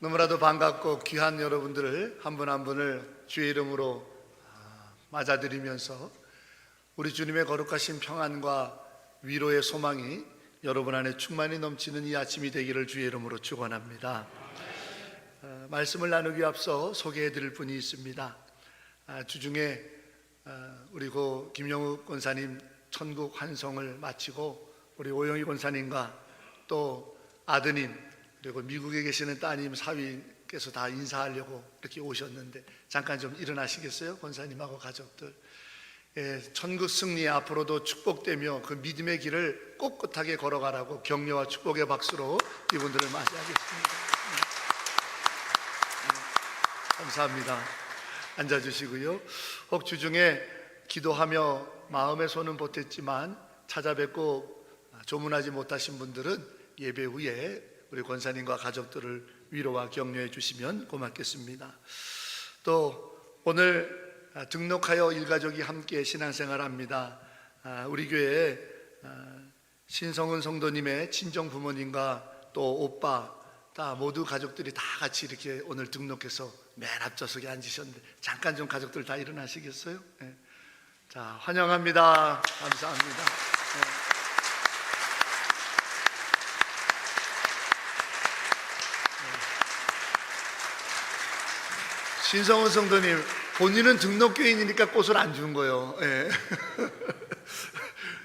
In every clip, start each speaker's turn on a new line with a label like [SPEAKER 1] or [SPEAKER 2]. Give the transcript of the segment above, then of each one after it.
[SPEAKER 1] 너무나도 반갑고 귀한 여러분들을 한 분 한 분을 주의 이름으로 맞아들이면서 우리 주님의 거룩하신 평안과 위로의 소망이 여러분 안에 충만히 넘치는 이 아침이 되기를 주의 이름으로 축원합니다. 말씀을 나누기 앞서 소개해 드릴 분이 있습니다. 주중에 우리 고 김영욱 권사님 천국 환송을 마치고 우리 오영희 권사님과 또 아드님 그리고 미국에 계시는 따님 사위께서 다 인사하려고 이렇게 오셨는데 잠깐 좀 일어나시겠어요? 권사님하고 가족들. 천국 승리 앞으로도 축복되며 그 믿음의 길을 꼿꼿하게 걸어가라고 격려와 축복의 박수로 이분들을 맞이하겠습니다. 감사합니다. 앉아주시고요. 혹 주중에 기도하며 마음의 손은 보탰지만 찾아뵙고 조문하지 못하신 분들은 예배 후에 우리 권사님과 가족들을 위로와 격려해 주시면 고맙겠습니다. 또 오늘 등록하여 일가족이 함께 신앙생활합니다. 우리 교회에 신성은 성도님의 친정 부모님과 또 오빠 다 모두 가족들이 다 같이 이렇게 오늘 등록해서 맨 앞좌석에 앉으셨는데 잠깐 좀 가족들 다 일어나시겠어요? 네. 자, 환영합니다. 감사합니다. 네. 신성훈 성도님, 본인은 등록교인이니까 꽃을 안 준 거예요. 예.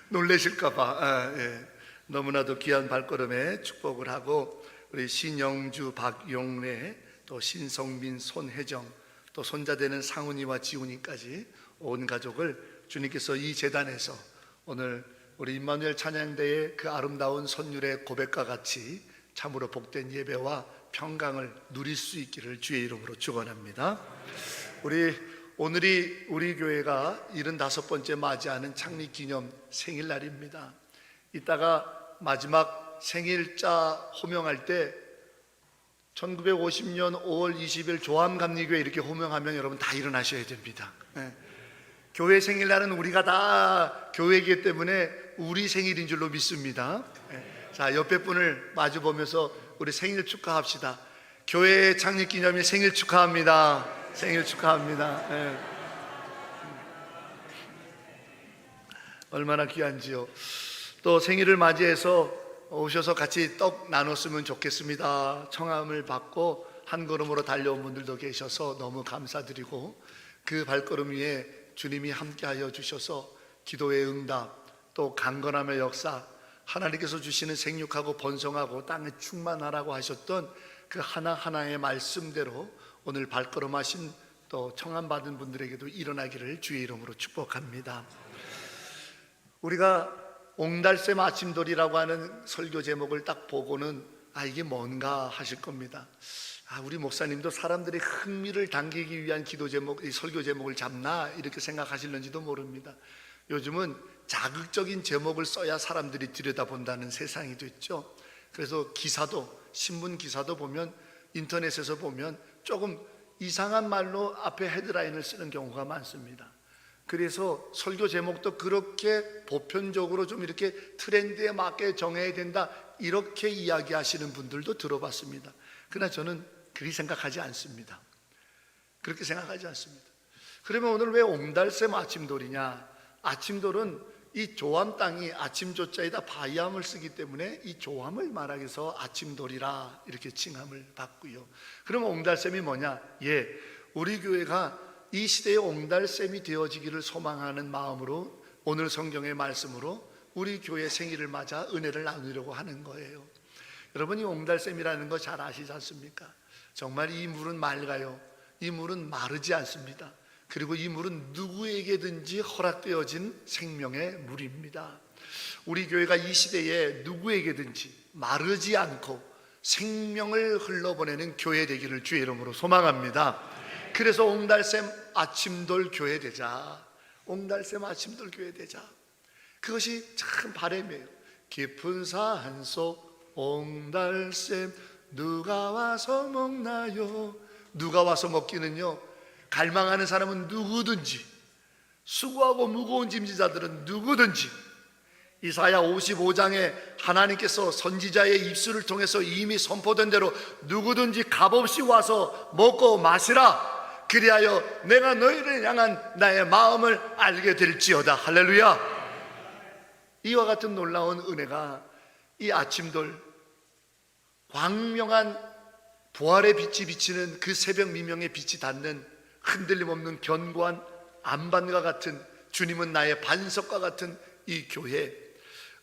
[SPEAKER 1] 놀라실까봐. 예. 너무나도 귀한 발걸음에 축복을 하고 우리 신영주, 박용래, 또 신성민, 손혜정, 또 손자되는 상훈이와 지훈이까지 온 가족을 주님께서 이 제단에서 오늘 우리 임마누엘 찬양대의 그 아름다운 선율의 고백과 같이 참으로 복된 예배와 평강을 누릴 수 있기를 주의 이름으로 축원합니다. 오늘이 우리 교회가 75번째 맞이하는 창립기념 생일날입니다. 이따가 마지막 생일자 호명할 때 1950년 5월 20일 조암감리교회 이렇게 호명하면 여러분 다 일어나셔야 됩니다. 교회 생일날은 우리가 다 교회이기 때문에 우리 생일인 줄로 믿습니다. 자, 옆에 분을 마주 보면서 우리 생일 축하합시다. 교회 창립기념일 생일 축하합니다. 생일 축하합니다. 네. 얼마나 귀한지요. 또 생일을 맞이해서 오셔서 같이 떡 나눴으면 좋겠습니다. 청함을 받고 한 걸음으로 달려온 분들도 계셔서 너무 감사드리고 그 발걸음 위에 주님이 함께하여 주셔서 기도의 응답 또 강건함의 역사 하나님께서 주시는 생육하고 번성하고 땅에 충만하라고 하셨던 그 하나하나의 말씀대로 오늘 발걸음하신 또 청함받은 분들에게도 일어나기를 주의 이름으로 축복합니다. 우리가 옹달샘 아침돌이라고 하는 설교 제목을 딱 보고는 이게 뭔가 하실 겁니다. 우리 목사님도 사람들의 흥미를 당기기 위한 기도 제목, 이 설교 제목을 잡나 이렇게 생각하실는지도 모릅니다. 요즘은 자극적인 제목을 써야 사람들이 들여다본다는 세상이 됐죠. 그래서 기사도 신문 기사도 보면 인터넷에서 보면 조금 이상한 말로 앞에 헤드라인을 쓰는 경우가 많습니다. 그래서 설교 제목도 그렇게 보편적으로 좀 이렇게 트렌드에 맞게 정해야 된다 이렇게 이야기하시는 분들도 들어봤습니다. 그러나 저는 그렇게 생각하지 않습니다. 그렇게 생각하지 않습니다. 그러면 오늘 왜 옹달샘 아침돌이냐? 아침돌은 이 조암 땅이 아침조자에다 바이암을 쓰기 때문에 이 조암을 말하기 위해서 아침돌이라 이렇게 칭함을 받고요. 그러면 옹달샘이 뭐냐? 우리 교회가 이 시대의 옹달샘이 되어지기를 소망하는 마음으로 오늘 성경의 말씀으로 우리 교회 생일을 맞아 은혜를 나누려고 하는 거예요. 여러분, 이 옹달샘이라는 거 잘 아시지 않습니까? 정말 이 물은 맑아요. 이 물은 마르지 않습니다. 그리고 이 물은 누구에게든지 허락되어진 생명의 물입니다. 우리 교회가 이 시대에 누구에게든지 마르지 않고 생명을 흘러보내는 교회 되기를 주의 이름으로 소망합니다. 그래서 옹달샘 아침돌 교회 되자. 옹달샘 아침돌 교회 되자. 그것이 참 바람이에요. 깊은 산속 옹달샘 누가 와서 먹나요? 누가 와서 먹기는요, 갈망하는 사람은 누구든지, 수고하고 무거운 짐지자들은 누구든지 이사야 55장에 하나님께서 선지자의 입술을 통해서 이미 선포된 대로 누구든지 값없이 와서 먹고 마시라, 그리하여 내가 너희를 향한 나의 마음을 알게 될지어다. 할렐루야. 이와 같은 놀라운 은혜가 이 아침돌, 광명한 부활의 빛이 비치는 그 새벽 미명의 빛이 닿는 흔들림 없는 견고한 안반과 같은, 주님은 나의 반석과 같은 이 교회,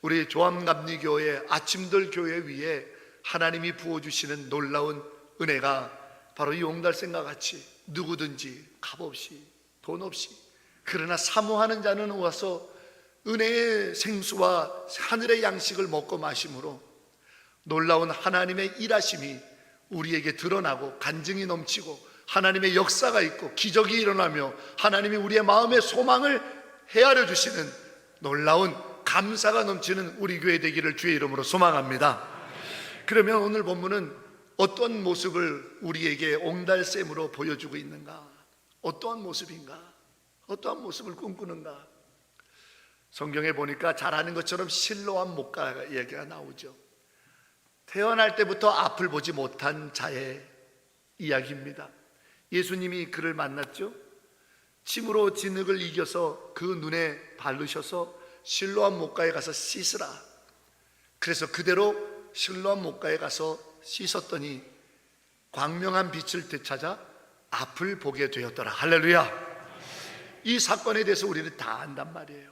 [SPEAKER 1] 우리 조암감리교회 아침돌 교회 위에 하나님이 부어주시는 놀라운 은혜가 바로 이 옹달샘과 같이 누구든지 값없이 돈 없이, 그러나 사모하는 자는 와서 은혜의 생수와 하늘의 양식을 먹고 마심으로 놀라운 하나님의 일하심이 우리에게 드러나고 간증이 넘치고 하나님의 역사가 있고 기적이 일어나며 하나님이 우리의 마음의 소망을 헤아려 주시는 놀라운 감사가 넘치는 우리 교회 되기를 주의 이름으로 소망합니다. 그러면 오늘 본문은 어떤 모습을 우리에게 옹달샘으로 보여주고 있는가? 어떠한 모습인가? 어떠한 모습을 꿈꾸는가? 성경에 보니까 잘 아는 것처럼 실로암 목가 얘기가 나오죠. 태어날 때부터 앞을 보지 못한 자의 이야기입니다. 예수님이 그를 만났죠. 침으로 진흙을 이겨서 그 눈에 바르셔서 실로암 목가에 가서 씻으라. 그래서 그대로 실로암 목가에 가서 씻었더니 광명한 빛을 되찾아 앞을 보게 되었더라. 할렐루야. 이 사건에 대해서 우리는 다 안단 말이에요.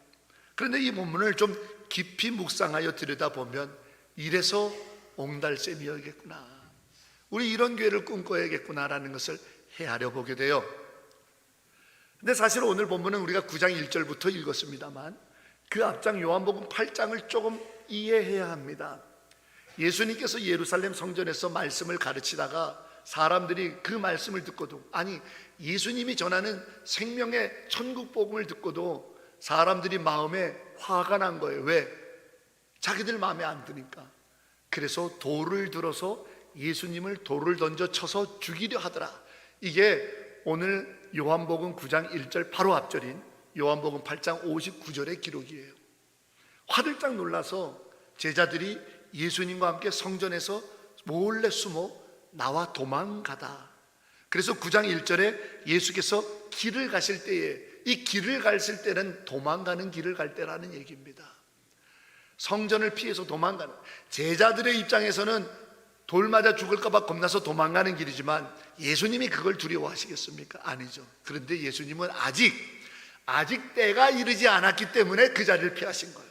[SPEAKER 1] 그런데 이 본문을 좀 깊이 묵상하여 들여다보면 이래서 옹달샘이었겠구나, 우리 이런 교회를 꿈꿔야겠구나라는 것을 헤아려 보게 돼요. 근데 사실 오늘 본문은 우리가 9장 1절부터 읽었습니다만 그 앞장 요한복음 8장을 조금 이해해야 합니다. 예수님께서 예루살렘 성전에서 말씀을 가르치다가 사람들이 그 말씀을 듣고도, 아니 예수님이 전하는 생명의 천국 복음을 듣고도 사람들이 마음에 화가 난 거예요. 왜? 자기들 마음에 안 드니까. 그래서 돌을 들어서 예수님을 돌을 던져 쳐서 죽이려 하더라. 이게 오늘 요한복음 9장 1절 바로 앞절인 요한복음 8장 59절의 기록이에요. 화들짝 놀라서 제자들이 예수님과 함께 성전에서 몰래 숨어 나와 도망가다. 그래서 9장 1절에 예수께서 길을 가실 때에, 이 길을 가실 때는 도망가는 길을 갈 때라는 얘기입니다. 성전을 피해서 도망가는, 제자들의 입장에서는 돌 맞아 죽을까 봐 겁나서 도망가는 길이지만 예수님이 그걸 두려워하시겠습니까? 아니죠. 그런데 예수님은 아직 때가 이르지 않았기 때문에 그 자리를 피하신 거예요.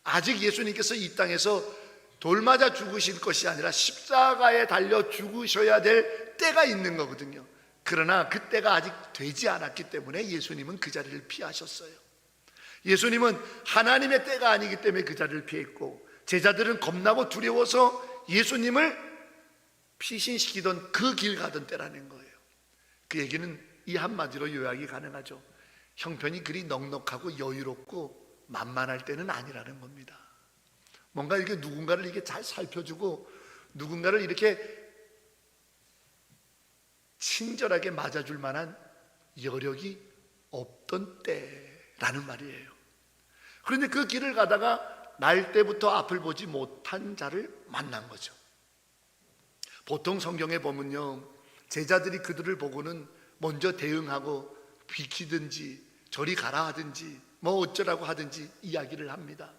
[SPEAKER 1] 아직 예수님께서 이 땅에서 돌 맞아 죽으실 것이 아니라 십자가에 달려 죽으셔야 될 때가 있는 거거든요. 그러나 그 때가 아직 되지 않았기 때문에 예수님은 그 자리를 피하셨어요. 예수님은 하나님의 때가 아니기 때문에 그 자리를 피했고, 제자들은 겁나고 두려워서 예수님을 피신시키던 그 길 가던 때라는 거예요. 그 얘기는 이 한마디로 요약이 가능하죠. 형편이 그리 넉넉하고 여유롭고 만만할 때는 아니라는 겁니다. 뭔가 이렇게 누군가를 이렇게 잘 살펴주고 누군가를 이렇게 친절하게 맞아줄 만한 여력이 없던 때라는 말이에요. 그런데 그 길을 가다가 날 때부터 앞을 보지 못한 자를 만난 거죠. 보통 성경에 보면요, 제자들이 그들을 보고는 먼저 대응하고 비키든지 저리 가라 하든지 뭐 어쩌라고 하든지 이야기를 합니다.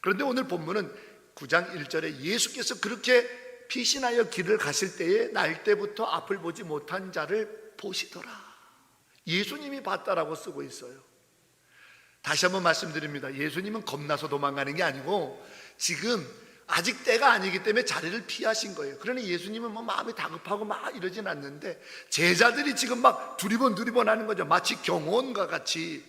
[SPEAKER 1] 그런데 오늘 본문은 9장 1절에 예수께서 그렇게 피신하여 길을 가실 때에 날 때부터 앞을 보지 못한 자를 보시더라. 예수님이 봤다라고 쓰고 있어요. 다시 한번 말씀드립니다. 예수님은 겁나서 도망가는 게 아니고 지금 아직 때가 아니기 때문에 자리를 피하신 거예요. 그러니 예수님은 뭐 마음이 다급하고 막 이러진 않는데 제자들이 지금 막 두리번 하는 거죠. 마치 경호원과 같이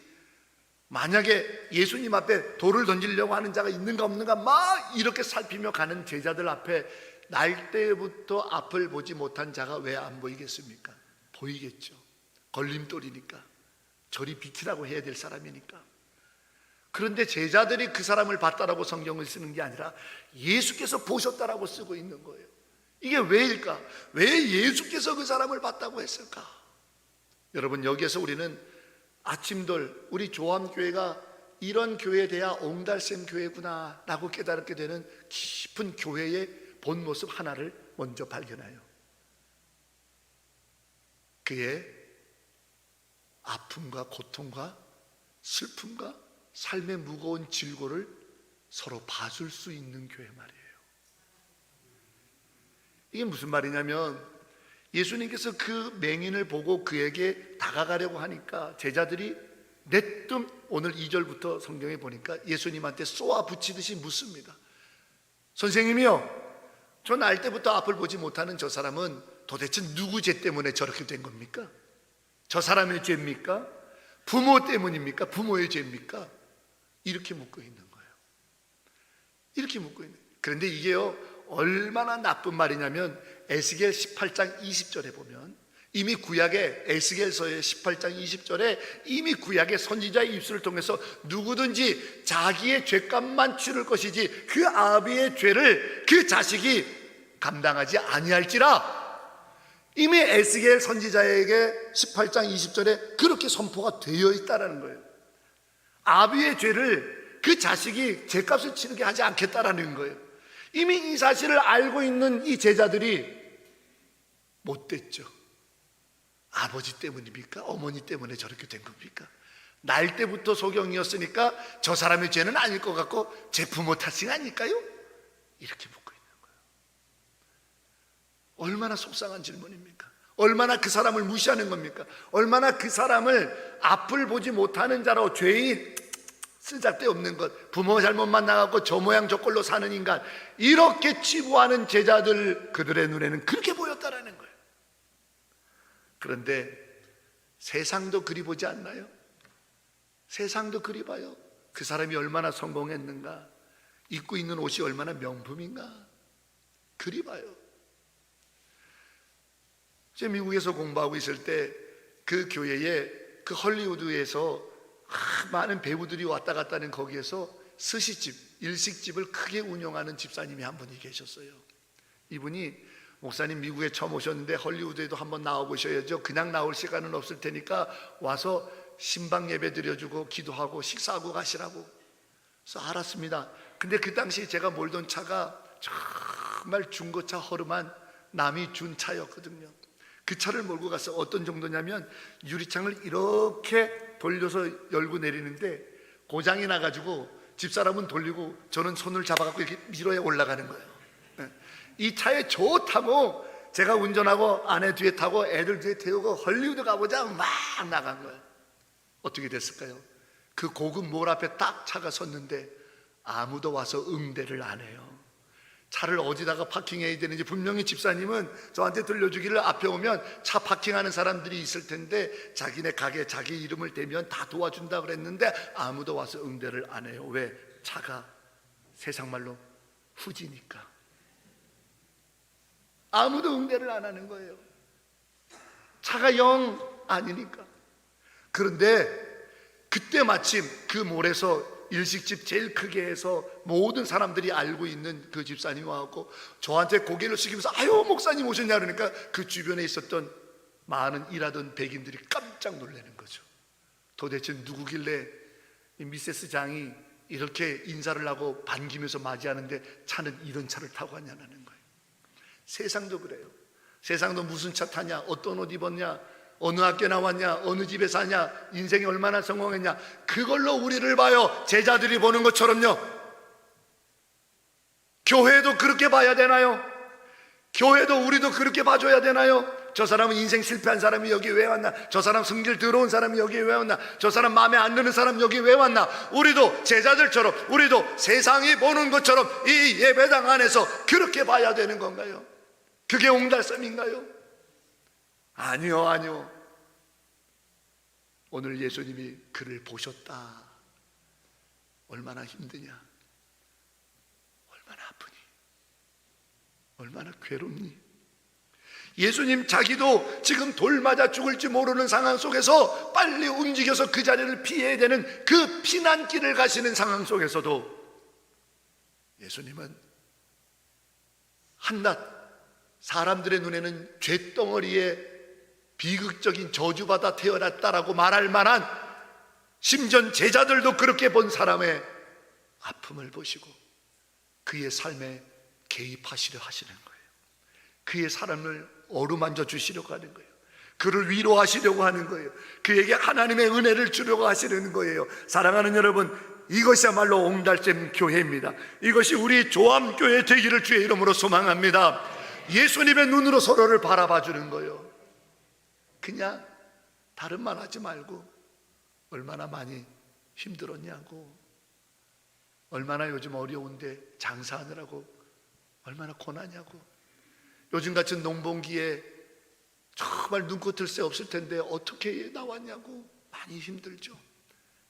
[SPEAKER 1] 만약에 예수님 앞에 돌을 던지려고 하는 자가 있는가 없는가 막 이렇게 살피며 가는 제자들 앞에 날 때부터 앞을 보지 못한 자가 왜 안 보이겠습니까? 보이겠죠. 걸림돌이니까, 저리 비키라고 해야 될 사람이니까. 그런데 제자들이 그 사람을 봤다라고 성경을 쓰는 게 아니라 예수께서 보셨다라고 쓰고 있는 거예요. 이게 왜일까? 왜 예수께서 그 사람을 봤다고 했을까? 여러분, 여기에서 우리는 아침돌, 우리 조암교회가 이런 교회에 대야 옹달샘 교회구나 라고 깨닫게 되는 깊은 교회의 본 모습 하나를 먼저 발견해요. 그의 아픔과 고통과 슬픔과 삶의 무거운 질고를 서로 봐줄 수 있는 교회 말이에요. 이게 무슨 말이냐면, 예수님께서 그 맹인을 보고 그에게 다가가려고 하니까 제자들이 내뜸, 오늘 2절부터 성경에 보니까 예수님한테 쏘아 붙이듯이 묻습니다. 선생님이요, 전 날 때부터 앞을 보지 못하는 저 사람은 도대체 누구 죄 때문에 저렇게 된 겁니까? 저 사람의 죄입니까? 부모 때문입니까? 부모의 죄입니까? 이렇게 묻고 있는 거예요. 이렇게 묻고 있는 거예요. 그런데 이게요, 얼마나 나쁜 말이냐면, 에스겔 18장 20절에 보면 이미 구약의 에스겔서의 18장 20절에 이미 구약의 선지자의 입술을 통해서 누구든지 자기의 죄값만 치를 것이지 그 아비의 죄를 그 자식이 감당하지 아니할지라, 이미 에스겔 선지자에게 18장 20절에 그렇게 선포가 되어 있다라는 거예요. 아비의 죄를 그 자식이 죄값을 치르게 하지 않겠다라는 거예요. 이미 이 사실을 알고 있는 이 제자들이 못됐죠. 아버지 때문입니까? 어머니 때문에 저렇게 된 겁니까? 날 때부터 소경이었으니까 저 사람의 죄는 아닐 것 같고 제 부모 탓이 아닐까요? 이렇게 묻고 있는 거예요. 얼마나 속상한 질문입니까? 얼마나 그 사람을 무시하는 겁니까? 얼마나 그 사람을 앞을 보지 못하는 자로, 죄인 쓰잘데없는 것, 부모 잘못만 나가고 저 모양 저 꼴로 사는 인간, 이렇게 치부하는 제자들, 그들의 눈에는 그렇게 보였다라는 거예요. 그런데 세상도 그리 보지 않나요? 세상도 그리 봐요. 그 사람이 얼마나 성공했는가, 입고 있는 옷이 얼마나 명품인가, 그리 봐요. 제가 미국에서 공부하고 있을 때 그 교회에, 그 헐리우드에서 많은 배우들이 왔다 갔다 하는 거기에서 스시집, 일식집을 크게 운영하는 집사님이 한 분이 계셨어요. 이분이, 목사님 미국에 처음 오셨는데 헐리우드에도 한번 나와보셔야죠, 그냥 나올 시간은 없을 테니까 와서 신방 예배 드려주고 기도하고 식사하고 가시라고. 그래서 알았습니다. 근데 그 당시 제가 몰던 차가 정말 중고차 허름한 남이 준 차였거든요. 그 차를 몰고 가서 어떤 정도냐면, 유리창을 이렇게 돌려서 열고 내리는데 고장이 나가지고 집사람은 돌리고 저는 손을 잡아갖고 이렇게 밀어야 올라가는 거예요. 이 차에 좋다고 제가 운전하고 아내 뒤에 타고 애들 뒤에 태우고 헐리우드 가보자 막 나간 거예요. 어떻게 됐을까요? 그 고급 몰 앞에 딱 차가 섰는데 아무도 와서 응대를 안 해요. 차를 어디다가 파킹해야 되는지 분명히 집사님은 저한테 들려주기를, 앞에 오면 차 파킹하는 사람들이 있을 텐데 자기네 가게 자기 이름을 대면 다 도와준다 그랬는데 아무도 와서 응대를 안 해요. 왜? 차가 세상 말로 후지니까. 아무도 응대를 안 하는 거예요. 차가 영 아니니까. 그런데 그때 마침 그 몰에서 일식집 제일 크게 해서 모든 사람들이 알고 있는 그 집사님이 와갖고 저한테 고개를 숙이면서 아유 목사님 오셨냐 그러니까 그 주변에 있었던 많은 일하던 백인들이 깜짝 놀라는 거죠. 도대체 누구길래 이 미세스 장이 이렇게 인사를 하고 반기면서 맞이하는데 차는 이런 차를 타고 왔냐는 거예요. 세상도 그래요. 세상도 무슨 차 타냐, 어떤 옷 입었냐, 어느 학교 나왔냐, 어느 집에 사냐, 인생이 얼마나 성공했냐, 그걸로 우리를 봐요. 제자들이 보는 것처럼요. 교회도 그렇게 봐야 되나요? 교회도 우리도 그렇게 봐줘야 되나요? 저 사람은 인생 실패한 사람이 여기 왜 왔나? 저 사람 성질 더러운 사람이 여기 왜 왔나? 저 사람 마음에 안 드는 사람 여기 왜 왔나? 우리도 제자들처럼, 우리도 세상이 보는 것처럼 이 예배당 안에서 그렇게 봐야 되는 건가요? 그게 옹달샘인가요? 아니요, 아니요. 오늘 예수님이 그를 보셨다. 얼마나 힘드냐, 얼마나 아프니, 얼마나 괴롭니. 예수님 자기도 지금 돌 맞아 죽을지 모르는 상황 속에서 빨리 움직여서 그 자리를 피해야 되는 그 피난길을 가시는 상황 속에서도 예수님은 한낱 사람들의 눈에는 쇳덩어리에 비극적인 저주받아 태어났다라고 말할 만한 심지어 제자들도 그렇게 본 사람의 아픔을 보시고 그의 삶에 개입하시려 하시는 거예요. 그의 사람을 어루만져 주시려고 하는 거예요. 그를 위로하시려고 하는 거예요. 그에게 하나님의 은혜를 주려고 하시는 거예요. 사랑하는 여러분, 이것이야말로 옹달샘 교회입니다. 이것이 우리 조암교회 되기를 주의 이름으로 소망합니다. 예수님의 눈으로 서로를 바라봐 주는 거예요. 그냥 다른 말 하지 말고 얼마나 많이 힘들었냐고, 얼마나 요즘 어려운데 장사하느라고 얼마나 고나냐고, 요즘 같은 농번기에 정말 눈꽃을 새 없을 텐데 어떻게 나왔냐고 많이 힘들죠.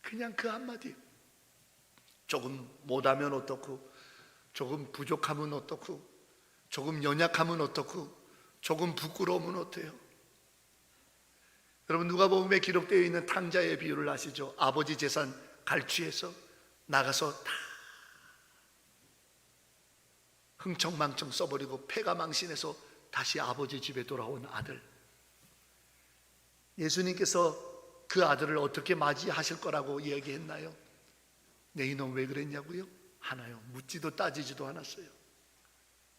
[SPEAKER 1] 그냥 그 한마디, 조금 못하면 어떻고, 조금 부족하면 어떻고, 조금 연약하면 어떻고, 조금 부끄러우면 어때요? 여러분, 누가복음에 기록되어 있는 탕자의 비유를 아시죠? 아버지 재산 갈취해서 나가서 다 흥청망청 써버리고 패가 망신해서 다시 아버지 집에 돌아온 아들. 예수님께서 그 아들을 어떻게 맞이하실 거라고 이야기했나요? 내 이놈 왜 그랬냐고요? 하나요. 묻지도 따지지도 않았어요.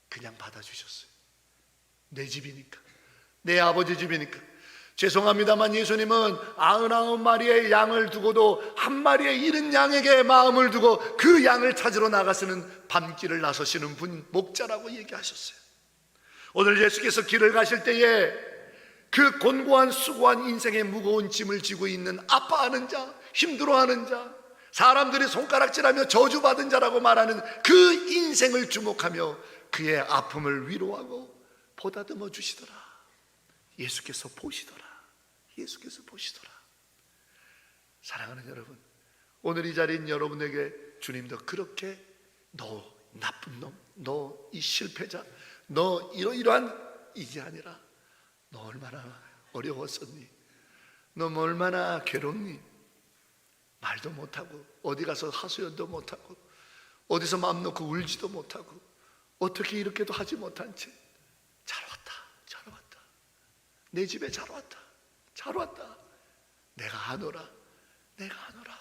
[SPEAKER 1] 그냥 받아주셨어요. 내 집이니까, 내 아버지 집이니까. 죄송합니다만 예수님은 99마리의 양을 두고도 한 마리의 잃은 양에게 마음을 두고 그 양을 찾으러 나가시는 밤길을 나서시는 분, 목자라고 얘기하셨어요. 오늘 예수께서 길을 가실 때에 그 곤고한 수고한 인생의 무거운 짐을 지고 있는 아파하는 자, 힘들어하는 자, 사람들이 손가락질하며 저주받은 자라고 말하는 그 인생을 주목하며 그의 아픔을 위로하고 보다듬어 주시더라. 예수께서 보시더라. 예수께서 보시더라. 사랑하는 여러분, 오늘 이 자리인 여러분에게 주님도 그렇게 너 나쁜 놈, 너 이 실패자, 너 이러이러한 이게 아니라 너 얼마나 어려웠었니? 너 얼마나 괴롭니? 말도 못하고 어디 가서 하소연도 못하고 어디서 마음 놓고 울지도 못하고 어떻게 이렇게도 하지 못한 채 잘 왔다, 잘 왔다, 내 집에 잘 왔다, 잘 왔다, 내가 안 오라, 내가 안 오라,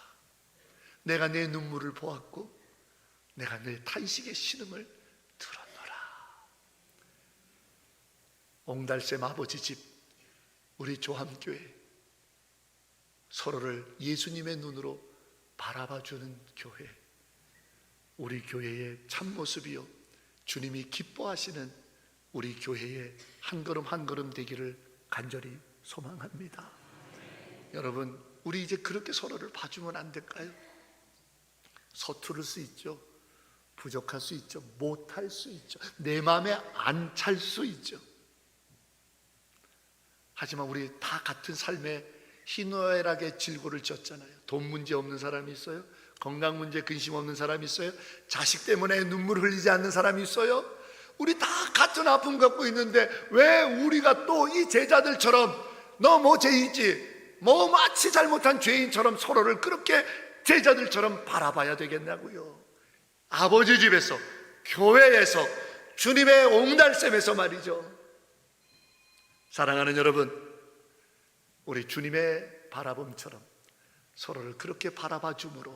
[SPEAKER 1] 내가 내 눈물을 보았고 내가 내 탄식의 신음을 들었노라. 옹달샘 아버지 집, 우리 조함교회, 서로를 예수님의 눈으로 바라봐주는 교회, 우리 교회의 참모습이요 주님이 기뻐하시는 우리 교회의 한 걸음 한 걸음 되기를 간절히 소망합니다. 여러분, 우리 이제 그렇게 서로를 봐주면 안 될까요? 서투를 수 있죠, 부족할 수 있죠, 못할 수 있죠, 내 마음에 안 찰 수 있죠. 하지만 우리 다 같은 삶에 희노애락의 질고를 졌잖아요. 돈 문제 없는 사람이 있어요? 건강 문제 근심 없는 사람이 있어요? 자식 때문에 눈물 흘리지 않는 사람이 있어요? 우리 다 같은 아픔 갖고 있는데 왜 우리가 또 이 제자들처럼 너 뭐 죄인지, 뭐 마치 잘못한 죄인처럼 서로를 그렇게 제자들처럼 바라봐야 되겠냐고요. 아버지 집에서, 교회에서, 주님의 옹달샘에서 말이죠. 사랑하는 여러분, 우리 주님의 바라봄처럼 서로를 그렇게 바라봐 줌으로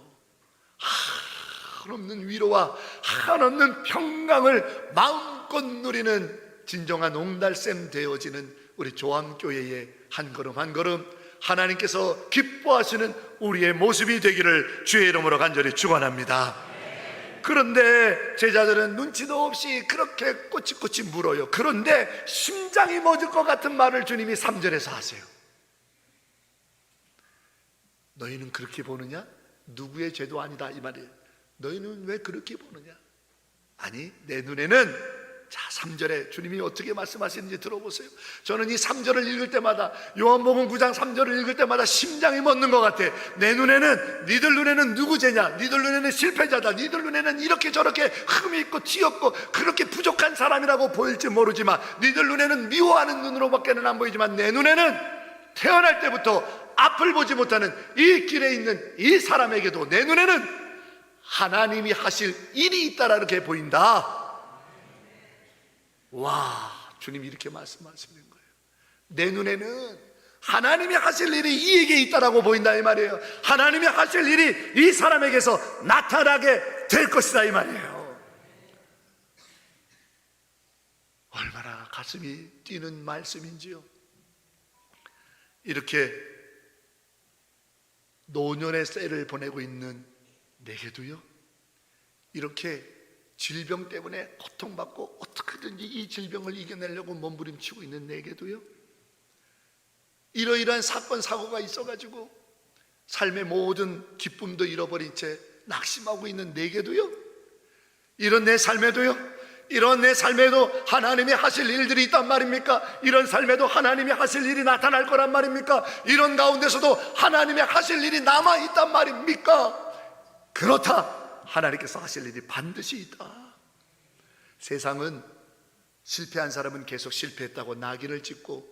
[SPEAKER 1] 한없는 위로와 한없는 평강을 마음껏 누리는 진정한 옹달샘 되어지는 우리 조함교회의 한 걸음 한 걸음 하나님께서 기뻐하시는 우리의 모습이 되기를 주의 이름으로 간절히 축원합니다. 그런데 제자들은 눈치도 없이 그렇게 꼬치꼬치 물어요. 그런데 심장이 멎을 것 같은 말을 주님이 3절에서 하세요. 너희는 그렇게 보느냐? 누구의 죄도 아니다 이 말이에요. 너희는 왜 그렇게 보느냐? 아니, 내 눈에는, 자 3절에 주님이 어떻게 말씀하시는지 들어보세요. 저는 이 3절을 읽을 때마다, 요한복음 9장 3절을 읽을 때마다 심장이 멎는 것 같아. 내 눈에는, 니들 눈에는 누구 죄냐? 니들 눈에는 실패자다, 니들 눈에는 이렇게 저렇게 흠이 있고 티 없고 그렇게 부족한 사람이라고 보일지 모르지만, 니들 눈에는 미워하는 눈으로밖에는 안 보이지만 내 눈에는 태어날 때부터 앞을 보지 못하는 이 길에 있는 이 사람에게도 내 눈에는 하나님이 하실 일이 있다라 게 보인다. 와, 주님이 이렇게 말씀하시는 거예요. 내 눈에는 하나님이 하실 일이 이에게 있다라고 보인다 이 말이에요. 하나님이 하실 일이 이 사람에게서 나타나게 될 것이다 이 말이에요. 얼마나 가슴이 뛰는 말씀인지요. 이렇게 노년의 셀을 보내고 있는 내게도요, 이렇게 질병 때문에 고통받고 어떻게든지 이 질병을 이겨내려고 몸부림치고 있는 내게도요, 이러이러한 사건 사고가 있어가지고 삶의 모든 기쁨도 잃어버린 채 낙심하고 있는 내게도요, 이런 내 삶에도요, 이런 내 삶에도 하나님이 하실 일들이 있단 말입니까? 이런 삶에도 하나님이 하실 일이 나타날 거란 말입니까? 이런 가운데서도 하나님이 하실 일이 남아있단 말입니까? 그렇다, 하나님께서 하실 일이 반드시 있다. 세상은 실패한 사람은 계속 실패했다고 낙인을 찍고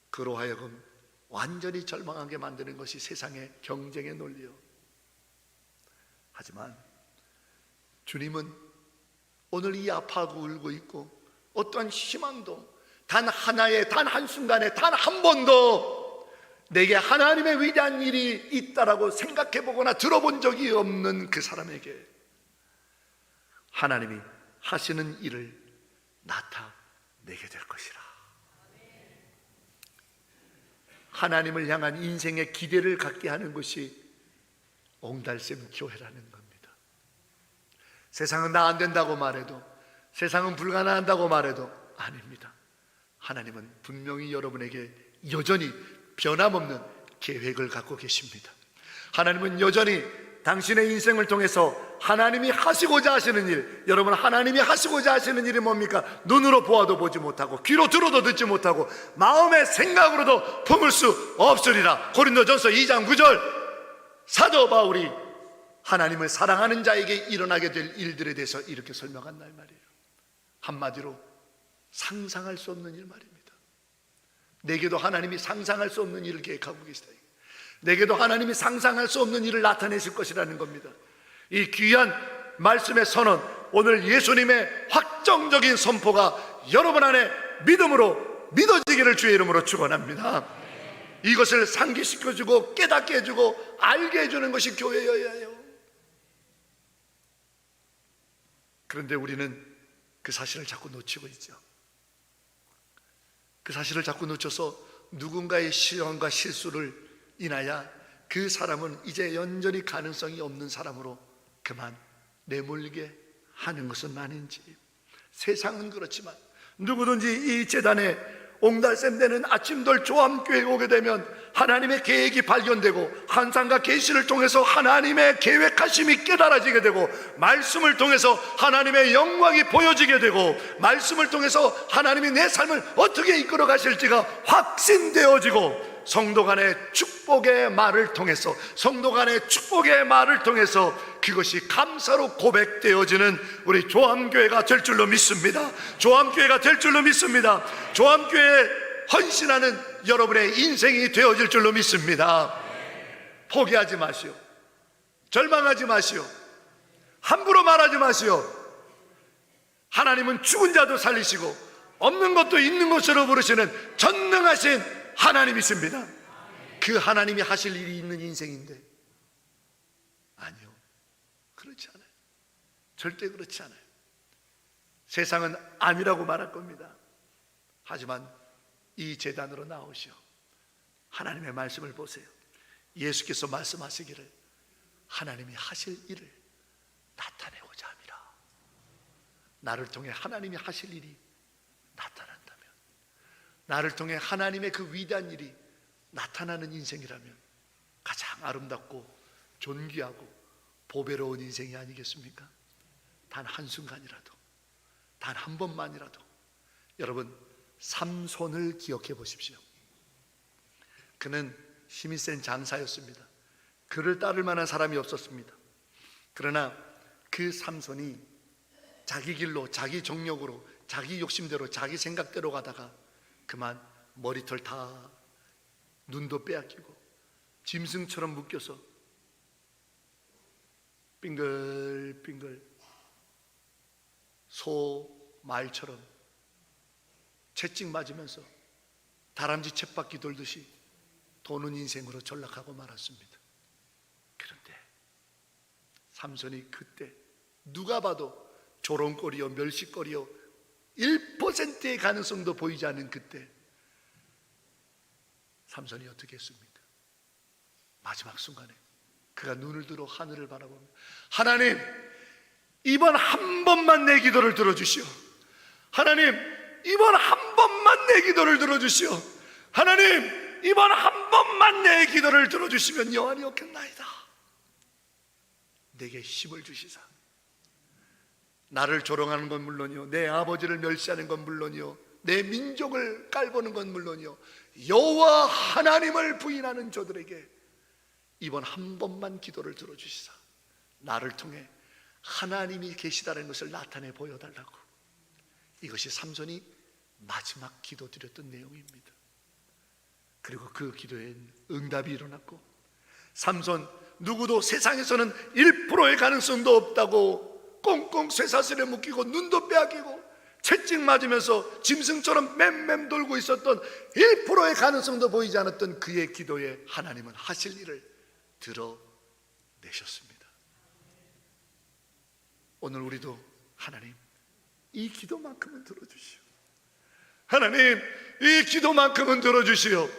[SPEAKER 1] 그로 하여금 완전히 절망하게 만드는 것이 세상의 경쟁의 논리요. 하지만 주님은 오늘 이 아파하고 울고 있고 어떠한 희망도 단 하나의 단 한순간에 단 한 번도 내게 하나님의 위대한 일이 있다라고 생각해 보거나 들어본 적이 없는 그 사람에게 하나님이 하시는 일을 나타내게 될 것이라. 하나님을 향한 인생의 기대를 갖게 하는 것이 옹달샘 교회라는 겁니다. 세상은 나 안 된다고 말해도, 세상은 불가능한다고 말해도 아닙니다. 하나님은 분명히 여러분에게 여전히 변함없는 계획을 갖고 계십니다. 하나님은 여전히 당신의 인생을 통해서 하나님이 하시고자 하시는 일, 여러분 하나님이 하시고자 하시는 일이 뭡니까? 눈으로 보아도 보지 못하고 귀로 들어도 듣지 못하고 마음의 생각으로도 품을 수 없으리라. 고린도전서 2장 9절. 사도 바울이 하나님을 사랑하는 자에게 일어나게 될 일들에 대해서 이렇게 설명한다 이 말이에요. 한마디로 상상할 수 없는 일 말입니다. 내게도 하나님이 상상할 수 없는 일을 계획하고 계시다. 내게도 하나님이 상상할 수 없는 일을 나타내실 것이라는 겁니다. 이 귀한 말씀의 선언, 오늘 예수님의 확정적인 선포가 여러분 안에 믿음으로 믿어지기를 주의 이름으로 축원합니다. 이것을 상기시켜주고 깨닫게 해주고 알게 해주는 것이 교회여야 해요. 그런데 우리는 그 사실을 자꾸 놓치고 있죠. 그 사실을 자꾸 놓쳐서 누군가의 실언과 실수를 인하여 그 사람은 이제 연전히 가능성이 없는 사람으로 그만 내몰리게 하는 것은 아닌지. 세상은 그렇지만 누구든지 이 재단에 옹달샘 되는 아침돌 조암교회에 오게 되면 하나님의 계획이 발견되고 환상과 계시를 통해서 하나님의 계획하심이 깨달아지게 되고 말씀을 통해서 하나님의 영광이 보여지게 되고 말씀을 통해서 하나님이 내 삶을 어떻게 이끌어 가실지가 확신되어지고 성도 간의 축복의 말을 통해서 성도 간의 축복의 말을 통해서 그것이 감사로 고백되어지는 우리 조암교회가 될 줄로 믿습니다. 조암교회가 될 줄로 믿습니다. 조암교회에 헌신하는 여러분의 인생이 되어질 줄로 믿습니다. 포기하지 마시오. 절망하지 마시오. 함부로 말하지 마시오. 하나님은 죽은 자도 살리시고 없는 것도 있는 것으로 부르시는 전능하신 하나님이십니다. 그 하나님이 하실 일이 있는 인생인데 아니요, 그렇지 않아요. 절대 그렇지 않아요. 세상은 아니라고 말할 겁니다. 하지만 이 제단으로 나오시오. 하나님의 말씀을 보세요. 예수께서 말씀하시기를 하나님이 하실 일을 나타내고자 함이라. 나를 통해 하나님이 하실 일이 나타난다면, 나를 통해 하나님의 그 위대한 일이 나타나는 인생이라면 가장 아름답고 존귀하고 보배로운 인생이 아니겠습니까? 단 한순간이라도, 단 한 번만이라도 여러분 삼손을 기억해 보십시오. 그는 힘이 센 장사였습니다. 그를 따를 만한 사람이 없었습니다. 그러나 그 삼손이 자기 길로, 자기 정력으로, 자기 욕심대로, 자기 생각대로 가다가 그만 머리털 다, 눈도 빼앗기고 짐승처럼 묶여서 빙글빙글 소 말처럼 채찍 맞으면서 다람쥐 쳇바퀴 돌듯이 도는 인생으로 전락하고 말았습니다. 그런데 삼손이 그때 누가 봐도 조롱거리요 멸시거리요 1%의 가능성도 보이지 않는 그때 삼손이 어떻게 했습니까? 마지막 순간에 그가 눈을 들어 하늘을 바라봅니다. 하나님, 이번 한 번만 내 기도를 들어주시오. 하나님, 이번 한 번만 내 기도를 들어주시오. 하나님, 이번 한 번만 내 기도를 들어주시면 여한이 없겠나이다. 내게 힘을 주시사 나를 조롱하는 건 물론이요, 내 아버지를 멸시하는 건 물론이요, 내 민족을 깔보는 건 물론이요, 여호와 하나님을 부인하는 저들에게 이번 한 번만 기도를 들어주시사 나를 통해 하나님이 계시다는 것을 나타내 보여달라고. 이것이 삼손이 마지막 기도드렸던 내용입니다. 그리고 그 기도엔 응답이 일어났고, 삼손 누구도 세상에서는 1%의 가능성도 없다고 꽁꽁 쇠사슬에 묶이고 눈도 빼앗기고 채찍 맞으면서 짐승처럼 맴맴 돌고 있었던 1%의 가능성도 보이지 않았던 그의 기도에 하나님은 하실 일을 드러내셨습니다. 오늘 우리도 하나님, 이 기도만큼은 들어주시오. 하나님, 이 기도만큼은 들어주시오.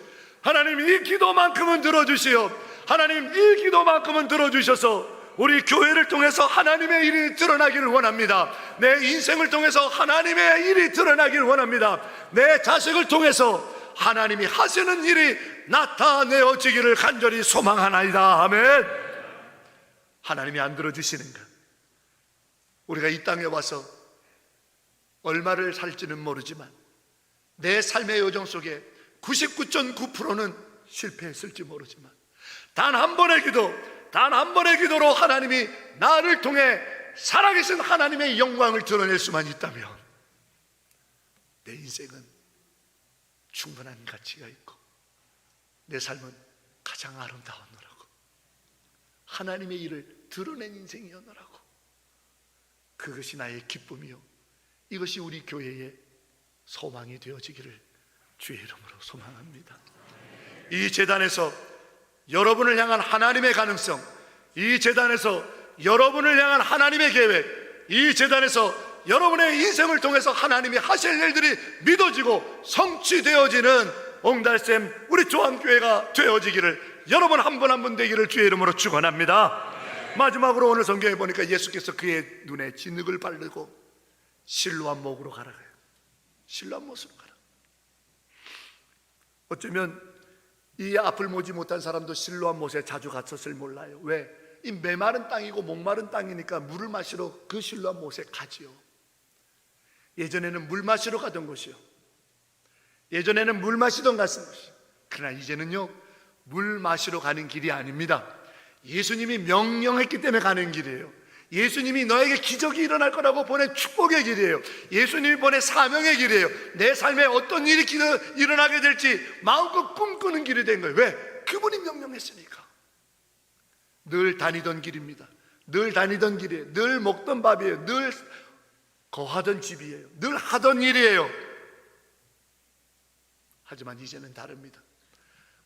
[SPEAKER 1] 하나님, 이 기도만큼은 들어주시오. 하나님, 이 기도만큼은 들어주셔서 우리 교회를 통해서 하나님의 일이 드러나기를 원합니다. 내 인생을 통해서 하나님의 일이 드러나기를 원합니다. 내 자식을 통해서 하나님이 하시는 일이 나타내어지기를 간절히 소망하나이다. 아멘. 하나님이 안 들어주시는가? 우리가 이 땅에 와서 얼마를 살지는 모르지만 내 삶의 여정 속에 99.9%는 실패했을지 모르지만 단 한 번의 기도, 단 한 번의 기도로 하나님이 나를 통해 살아계신 하나님의 영광을 드러낼 수만 있다면 내 인생은 충분한 가치가 있고 내 삶은 가장 아름다웠노라고, 하나님의 일을 드러낸 인생이었노라고. 그것이 나의 기쁨이요, 이것이 우리 교회의 소망이 되어지기를 주의 이름으로 소망합니다. 이 제단에서 여러분을 향한 하나님의 가능성, 이 제단에서 여러분을 향한 하나님의 계획, 이 제단에서 여러분의 인생을 통해서 하나님이 하실 일들이 믿어지고 성취되어지는 옹달샘 우리 조항교회가 되어지기를, 여러분 한 분 한 분 되기를 주의 이름으로 축원합니다. 마지막으로 오늘 성경에 보니까 예수께서 그의 눈에 진흙을 바르고 실로암 목으로 가라. 실로암 못으로 가라. 어쩌면 이 앞을 보지 못한 사람도 실로암 못에 자주 갔었을 몰라요. 왜? 이 메마른 땅이고 목마른 땅이니까 물을 마시러 그 실로암 못에 가지요. 예전에는 물 마시러 가던 곳이요, 예전에는 물 마시던 갔던 곳이요. 그러나 이제는요, 물 마시러 가는 길이 아닙니다. 예수님이 명령했기 때문에 가는 길이에요. 예수님이 너에게 기적이 일어날 거라고 보낸 축복의 길이에요. 예수님이 보낸 사명의 길이에요. 내 삶에 어떤 일이 일어나게 될지 마음껏 꿈꾸는 길이 된 거예요. 왜? 그분이 명령했으니까. 늘 다니던 길입니다. 늘 다니던 길이에요. 늘 먹던 밥이에요. 늘 거하던 집이에요. 늘 하던 일이에요. 하지만 이제는 다릅니다.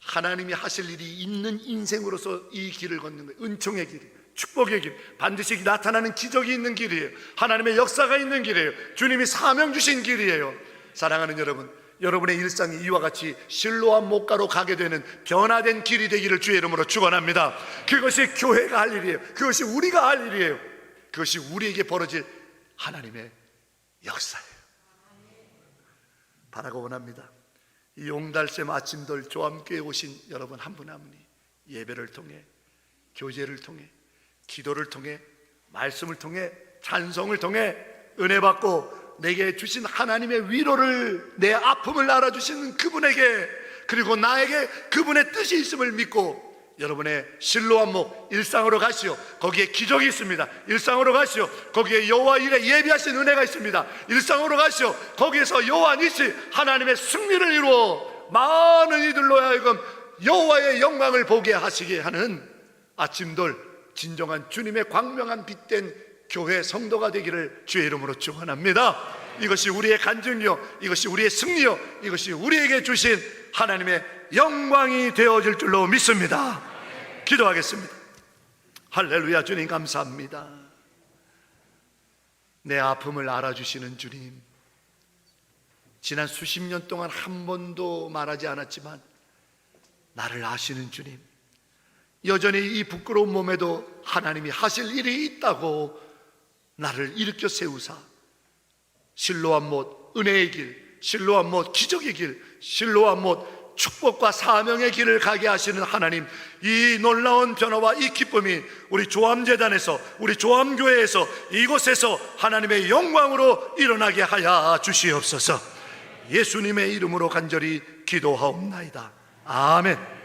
[SPEAKER 1] 하나님이 하실 일이 있는 인생으로서 이 길을 걷는 거예요. 은총의 길, 축복의 길, 반드시 나타나는 기적이 있는 길이에요. 하나님의 역사가 있는 길이에요. 주님이 사명 주신 길이에요. 사랑하는 여러분, 여러분의 일상이 이와 같이 실로암 목가로 가게 되는 변화된 길이 되기를 주의 이름으로 축원합니다. 그것이 교회가 할 일이에요. 그것이 우리가 할 일이에요. 그것이 우리에게 벌어질 하나님의 역사예요. 바라고 원합니다. 이 옹달샘 아침돌 조함교회에 오신 여러분 한 분 한 분이 예배를 통해, 교제를 통해, 기도를 통해, 말씀을 통해, 찬송을 통해 은혜 받고 내게 주신 하나님의 위로를, 내 아픔을 알아주시는 그분에게, 그리고 나에게 그분의 뜻이 있음을 믿고 여러분의 실로암 목 일상으로 가시오. 거기에 기적이 있습니다. 일상으로 가시오. 거기에 여호와 일에 예비하신 은혜가 있습니다. 일상으로 가시오. 거기에서 여호와 니시 하나님의 승리를 이루어 많은 이들로 하여금 여호와의 영광을 보게 하시게 하는 아침돌, 진정한 주님의 광명한 빛된 교회 성도가 되기를 주의 이름으로 축원합니다. 이것이 우리의 간증이요, 이것이 우리의 승리요, 이것이 우리에게 주신 하나님의 영광이 되어질 줄로 믿습니다. 기도하겠습니다. 할렐루야. 주님 감사합니다. 내 아픔을 알아주시는 주님, 지난 수십 년 동안 한 번도 말하지 않았지만 나를 아시는 주님, 여전히 이 부끄러운 몸에도 하나님이 하실 일이 있다고 나를 일으켜 세우사 실로암 못 은혜의 길, 실로암 못 기적의 길, 실로암 못 축복과 사명의 길을 가게 하시는 하나님, 이 놀라운 변화와 이 기쁨이 우리 조암재단에서, 우리 조암교회에서, 이곳에서 하나님의 영광으로 일어나게 하여 주시옵소서. 예수님의 이름으로 간절히 기도하옵나이다. 아멘.